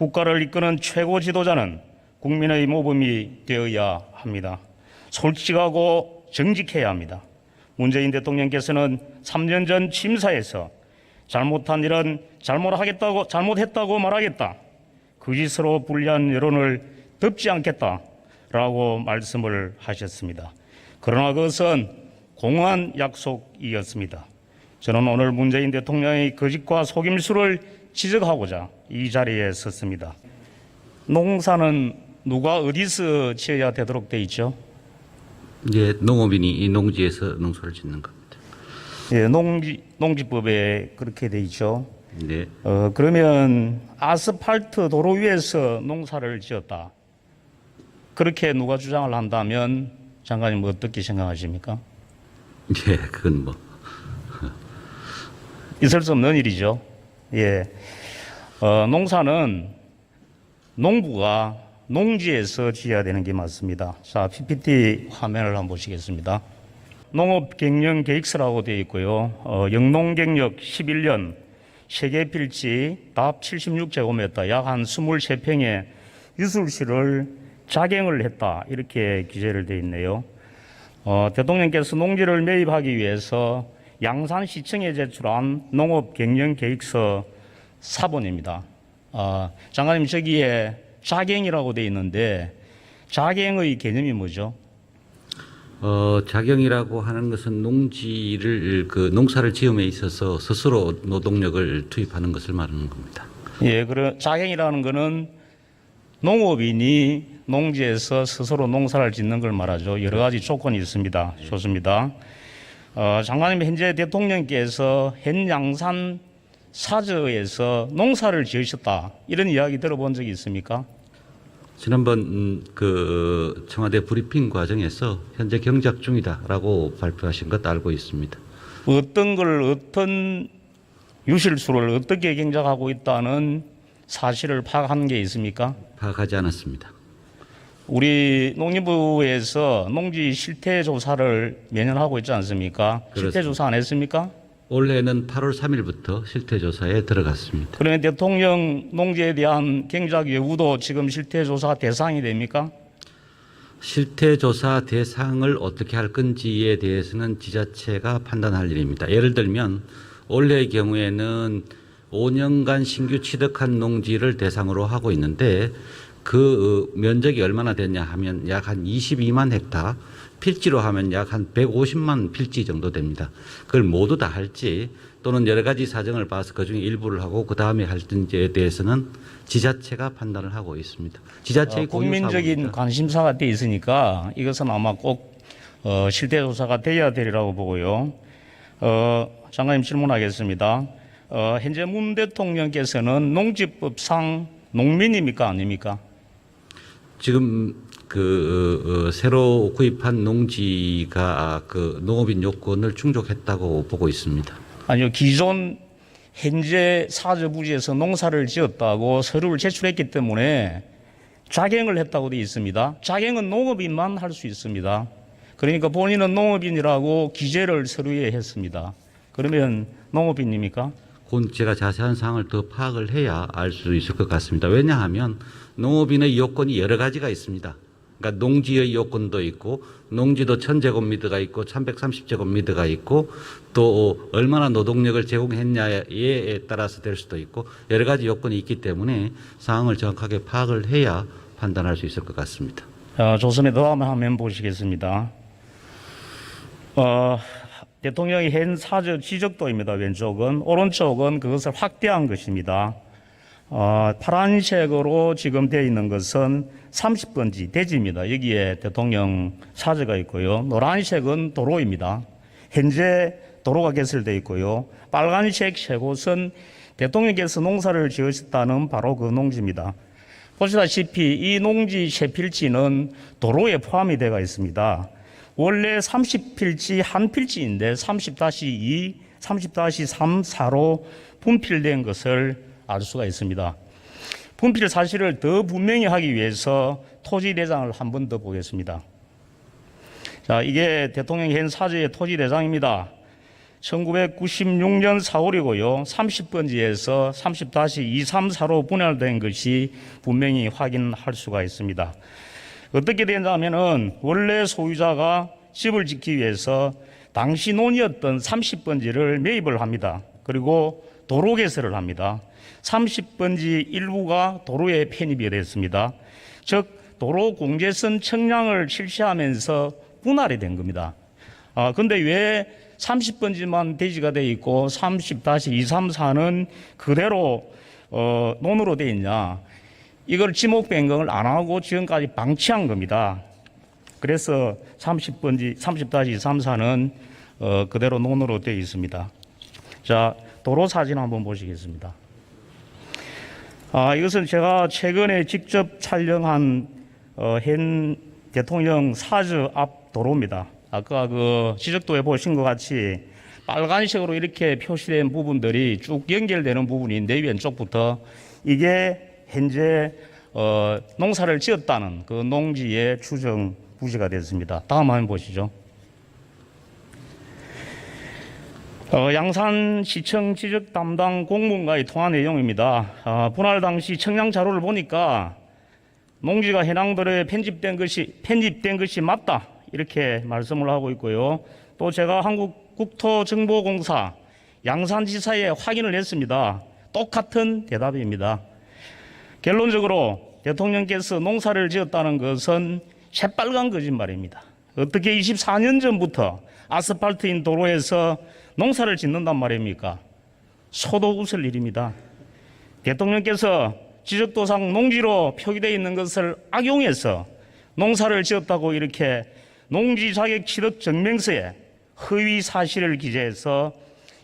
국가를 이끄는 최고 지도자는 국민의 모범이 되어야 합니다. 솔직하고 정직해야 합니다. 문재인 대통령께서는 3년 전 심사에서 잘못한 일은 잘못했다고 말하겠다. 거짓으로 불리한 여론을 덮지 않겠다라고 말씀을 하셨습니다. 그러나 그것은 공허한 약속이었습니다. 저는 오늘 문재인 대통령의 거짓과 속임수를 지적하고자 이 자리에 섰습니다. 농사는 누가 어디서 지어야 되도록 돼 있죠? 예, 농업인이 이 농지에서 농사를 짓는 겁니다. 예, 농지법에 그렇게 돼 있죠. 네. 그러면 아스팔트 도로 위에서 농사를 지었다. 그렇게 누가 주장을 한다면 장관님 어떻게 생각하십니까? 예, 그건 뭐 있을 수 없는 일이죠. 예, 농사는 농부가 농지에서 지어야 되는 게 맞습니다. 자, PPT 화면을 한번 보시겠습니다. 농업경영계획서라고 되어 있고요. 영농경력 11년 세계 필지 답 76제곱미터 약 한 23평의 유술시를 작행을 했다. 이렇게 기재를 되어 있네요. 대통령께서 농지를 매입하기 위해서 양산시청에 제출한 농업경영계획서 사본입니다. 장관님, 저기에 작행이라고 되어 있는데 작행의 개념이 뭐죠? 작용이라고 하는 것은 농지를 농사를 지음에 있어서 스스로 노동력을 투입하는 것을 말하는 겁니다. 예, 작행이라는 것은 농업인이 농지에서 스스로 농사를 짓는 걸 말하죠. 여러 가지 조건이 있습니다. 좋습니다. 장관님, 현재 대통령께서 현양산 사저에서 농사를 지으셨다, 이런 이야기 들어본 적이 있습니까? 지난번 청와대 브리핑 과정에서 현재 경작 중이다라고 발표하신 것 알고 있습니다. 어떤 유실수를 어떻게 경작하고 있다는 사실을 파악한 게 있습니까? 파악하지 않았습니다. 우리 농림부에서 농지 실태 조사를 매년 하고 있지 않습니까? 그렇습니다. 실태 조사 안 했습니까? 올해는 8월 3일부터 실태 조사에 들어갔습니다. 그러면 대통령 농지에 대한 경작 여부도 지금 실태 조사 대상이 됩니까? 실태 조사 대상을 어떻게 할 건지에 대해서는 지자체가 판단할 일입니다. 예를 들면 올해의 경우에는 5년간 신규 취득한 농지를 대상으로 하고 있는데 그 면적이 얼마나 되냐 하면 약 한 22만 헥타, 필지로 하면 약 한 150만 필지 정도 됩니다. 그걸 모두 다 할지 또는 여러 가지 사정을 봐서 그중에 일부를 하고 그 다음에 할지에 대해서는 지자체가 판단을 하고 있습니다. 지자체의 국민적인 관심사가 돼 있으니까 이것은 아마 꼭 실태 조사가 돼야 되리라고 보고요. 장관님, 질문하겠습니다. 현재 문 대통령께서는 농지법상 농민입니까, 아닙니까? 지금 새로 구입한 농지가 농업인 요건을 충족했다고 보고 있습니다. 아니요, 기존 현재 사저 부지에서 농사를 지었다고 서류를 제출했기 때문에 작행을 했다고 되어 있습니다. 작행은 농업인만 할 수 있습니다. 그러니까 본인은 농업인이라고 기재를 서류에 했습니다. 그러면 농업인입니까? 그건 제가 자세한 사항을 더 파악을 해야 알 수 있을 것 같습니다. 왜냐하면 농업인의 요건이 여러 가지가 있습니다. 그러니까 농지의 요건도 있고 농지도 1000제곱미터가 있고 1130제곱미터가 있고 또 얼마나 노동력을 제공했냐에 따라서 될 수도 있고 여러 가지 요건이 있기 때문에 사항을 정확하게 파악을 해야 판단할 수 있을 것 같습니다. 좋습니다. 다음 화면 보시겠습니다. 대통령의 현 사저 지적도입니다. 왼쪽은. 오른쪽은 그것을 확대한 것입니다. 파란색으로 지금 되어 있는 것은 30번지 대지입니다. 여기에 대통령 사저가 있고요. 노란색은 도로입니다. 현재 도로가 개설되어 있고요. 빨간색 세 곳은 대통령께서 농사를 지으셨다는 바로 그 농지입니다. 보시다시피 이 농지 세 필지는 도로에 포함이 되어 있습니다. 원래 30필지 한 필지인데 30-2, 30-3, 4로 분필된 것을 알 수가 있습니다. 분필 사실을 더 분명히 하기 위해서 토지대장을 한 번 더 보겠습니다. 자, 이게 대통령 현 사저의 토지대장입니다. 1996년 4월이고요. 30번지에서 30-234로 분할된 것이 분명히 확인할 수가 있습니다. 어떻게 되냐면은 원래 소유자가 집을 짓기 위해서 당시 논이었던 30번지를 매입을 합니다. 그리고 도로 개설을 합니다. 30번지 일부가 도로에 편입이 됐습니다. 즉 도로 공제선 청량을 실시하면서 분할이 된 겁니다. 근데 왜 30번지만 대지가 되어 있고 30-234는 그대로 논으로 되어 있냐? 이걸 지목 변경을 안 하고 지금까지 방치한 겁니다. 그래서 30번지 30-234는 그대로 논으로 되어 있습니다. 자, 도로 사진 한번 보시겠습니다. 이것은 제가 최근에 직접 촬영한 현 대통령 사저 앞 도로입니다. 아까 그 지적도에 보신 것 같이 빨간색으로 이렇게 표시된 부분들이 쭉 연결되는 부분인데 왼쪽부터 이게 현재 농사를 지었다는 그 농지의 추정 부지가 됐습니다. 다음 화면 보시죠. 양산시청 지적 담당 공무원과의 통화 내용입니다. 분할 당시 청량 자료를 보니까 농지가 해당도로에 편집된 것이 맞다 이렇게 말씀을 하고 있고요. 또 제가 한국국토정보공사 양산지사에 확인을 했습니다. 똑같은 대답입니다. 결론적으로 대통령께서 농사를 지었다는 것은 새빨간 거짓말입니다. 어떻게 24년 전부터 아스팔트인 도로에서 농사를 짓는단 말입니까? 소도 웃을 일입니다. 대통령께서 지적도상 농지로 표기되어 있는 것을 악용해서 농사를 지었다고 이렇게 농지 자격 취득 증명서에 허위 사실을 기재해서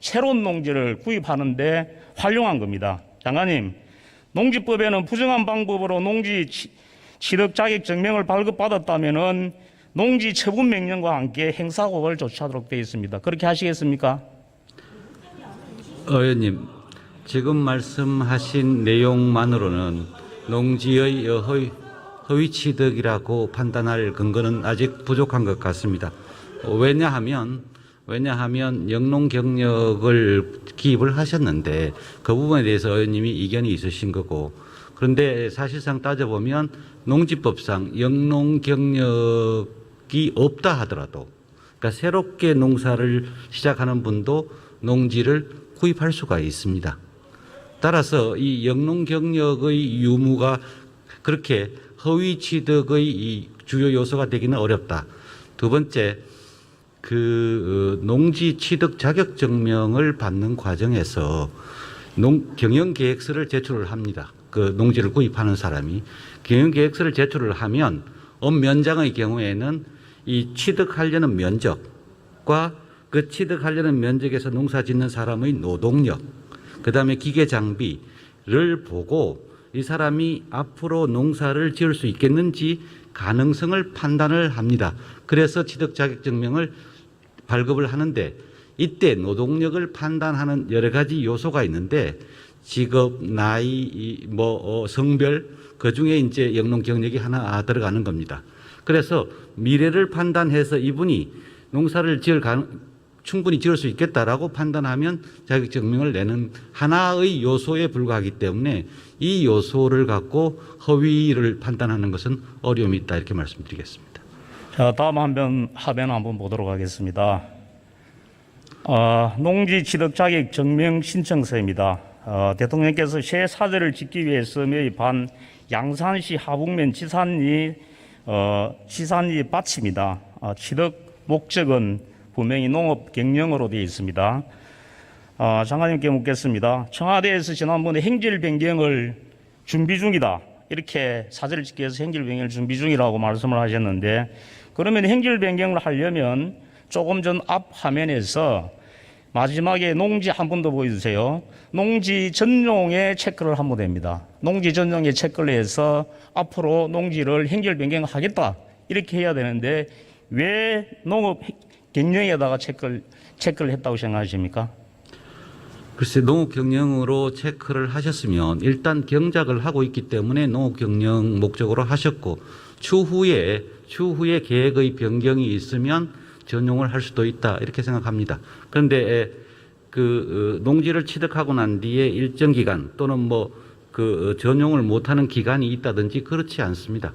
새로운 농지를 구입하는데 활용한 겁니다. 장관님, 농지법에는 부정한 방법으로 농지 취득 자격 증명을 발급받았다면은 농지 처분 명령과 함께 행사고를 조치하도록 되어 있습니다. 그렇게 하시겠습니까? 의원님, 지금 말씀하신 내용만으로는 농지의 허위 취득이라고 판단할 근거는 아직 부족한 것 같습니다. 왜냐하면 영농 경력을 기입을 하셨는데 그 부분에 대해서 의원님이 이견이 있으신 거고, 그런데 사실상 따져보면 농지법상 영농 경력이 없다 하더라도, 그러니까 새롭게 농사를 시작하는 분도 농지를 구입할 수가 있습니다. 따라서 이 영농 경력의 유무가 그렇게 허위 취득의 이 주요 요소가 되기는 어렵다. 두 번째, 농지 취득 자격 증명을 받는 과정에서 경영 계획서를 제출을 합니다. 그 농지를 구입하는 사람이 경영 계획서를 제출을 하면 면장의 경우에는 이 취득하려는 면적과 그 취득하려는 면적에서 농사 짓는 사람의 노동력, 그다음에 기계 장비를 보고 이 사람이 앞으로 농사를 지을 수 있겠는지 가능성을 판단을 합니다. 그래서 취득 자격 증명을 발급을 하는데, 이때 노동력을 판단하는 여러 가지 요소가 있는데 직업, 나이, 성별, 그 중에 이제 영농 경력이 하나 들어가는 겁니다. 그래서 미래를 판단해서 이분이 농사를 충분히 지을 수 있겠다라고 판단하면 자격 증명을 내는 하나의 요소에 불과하기 때문에 이 요소를 갖고 허위를 판단하는 것은 어려움이 있다, 이렇게 말씀드리겠습니다. 자, 다음 화면 한번 보도록 하겠습니다. 농지 취득 자격 증명 신청서입니다. 대통령께서 새 사저를 짓기 위해서 매입한 양산시 하북면 지산리 밭입니다. 취득 목적은 분명히 농업 경영으로 되어 있습니다. 장관님께 묻겠습니다. 청와대에서 지난번에 행질 변경을 준비 중이다, 이렇게 사저를 짓기 위해서 행질 변경을 준비 중이라고 말씀을 하셨는데, 그러면 행질 변경을 하려면 조금 전 앞 화면에서 마지막에 농지 한 번 더 보여주세요. 농지 전용에 체크를 하면 됩니다. 농지 전용에 체크를 해서 앞으로 농지를 행질 변경하겠다, 이렇게 해야 되는데 왜 농업 경영에다가 체크를 했다고 생각하십니까? 글쎄, 농업 경영으로 체크를 하셨으면 일단 경작을 하고 있기 때문에 농업 경영 목적으로 하셨고, 추후에 계획의 변경이 있으면 전용을 할 수도 있다 이렇게 생각합니다. 그런데 그 농지를 취득하고 난 뒤에 일정 기간 또는 뭐 그 전용을 못하는 기간이 있다든지 그렇지 않습니다.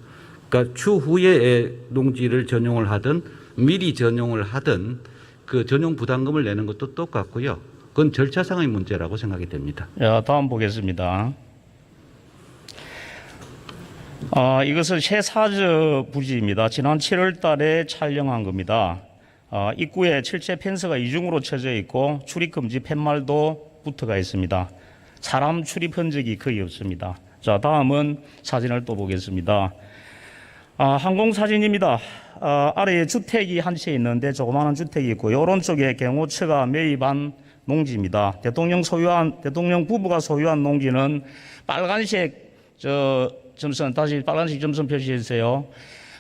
그러니까 추후에 농지를 전용을 하든 미리 전용을 하든 그 전용 부담금을 내는 것도 똑같고요. 그건 절차상의 문제라고 생각이 됩니다. 자, 다음 보겠습니다. 이것은 새사저 부지입니다. 지난 7월 달에 촬영한 겁니다. 입구에 철제 펜스가 이중으로 쳐져 있고 출입금지 팻말도 붙어가 있습니다. 사람 출입 흔적이 거의 없습니다. 자, 다음은 사진을 또 보겠습니다. 항공사진입니다. 아래에 주택이 한 채 있는데 조그마한 주택이 있고요. 오른쪽에 경호처가 매입한 농지입니다. 대통령 부부가 소유한 농지는 빨간색 점선, 다시 빨간색 점선 표시해 주세요.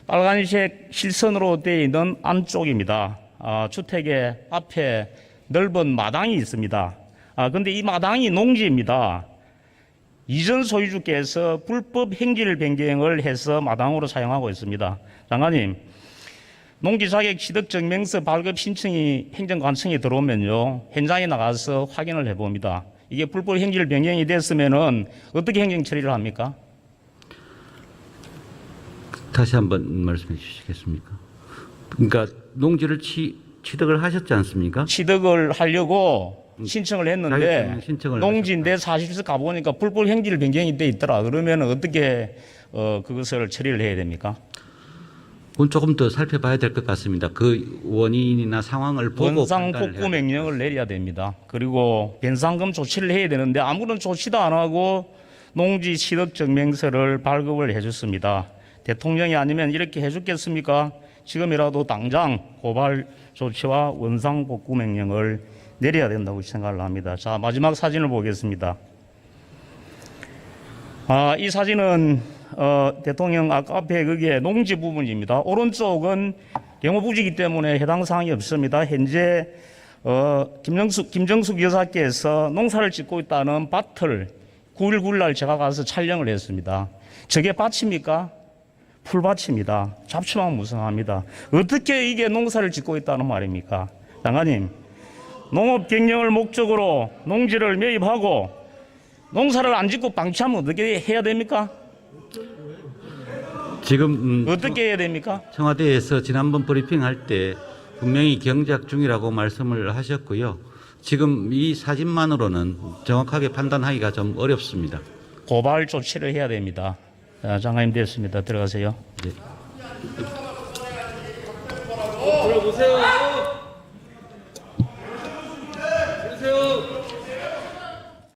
빨간색 실선으로 되어 있는 안쪽입니다. 주택의 앞에 넓은 마당이 있습니다. 근데 이 마당이 농지입니다. 이전 소유주께서 불법 행질 변경을 해서 마당으로 사용하고 있습니다. 장관님, 농지 자격 취득 증명서 발급 신청이 행정관청에 들어오면요, 현장에 나가서 확인을 해봅니다. 이게 불법 행질 변경이 됐으면은 어떻게 행정 처리를 합니까? 다시 한번 말씀해 주시겠습니까? 그러니까 농지를 취득을 하셨지 않습니까? 취득을 하려고 신청을 했는데 신청을 농지인데 사실서 가보니까 불법 행질 변경이 돼 있더라. 그러면 어떻게 그것을 처리를 해야 됩니까? 그건 조금 더 살펴봐야 될 것 같습니다. 그 원인이나 상황을 보고 원상 판단을 복구 해야 명령을 내려야 됩니다. 그리고 변상금 조치를 해야 되는데 아무런 조치도 안 하고 농지 취득 증명서를 발급을 해줬습니다. 대통령이 아니면 이렇게 해줬겠습니까? 지금이라도 당장 고발 조치와 원상 복구 명령을 내려야 된다고 생각을 합니다. 자, 마지막 사진을 보겠습니다. 이 사진은 대통령 앞에 그게 농지 부분입니다. 오른쪽은 경호부지이기 때문에 해당 사항이 없습니다. 현재 김정숙 여사께서 농사를 짓고 있다는 밭을 9일 9일 날 제가 가서 촬영을 했습니다. 저게 밭입니까? 풀밭입니다. 잡초만 무성합니다. 어떻게 이게 농사를 짓고 있다는 말입니까? 장관님, 농업 경영을 목적으로 농지를 매입하고 농사를 안 짓고 방치하면 어떻게 해야 됩니까? 지금 어떻게 해야 됩니까? 청와대에서 지난번 브리핑할 때 분명히 경작 중이라고 말씀을 하셨고요. 지금 이 사진만으로는 정확하게 판단하기가 좀 어렵습니다. 고발 조치를 해야 됩니다. 자, 장관님 됐습니다. 들어가세요. 네. 들어보세요.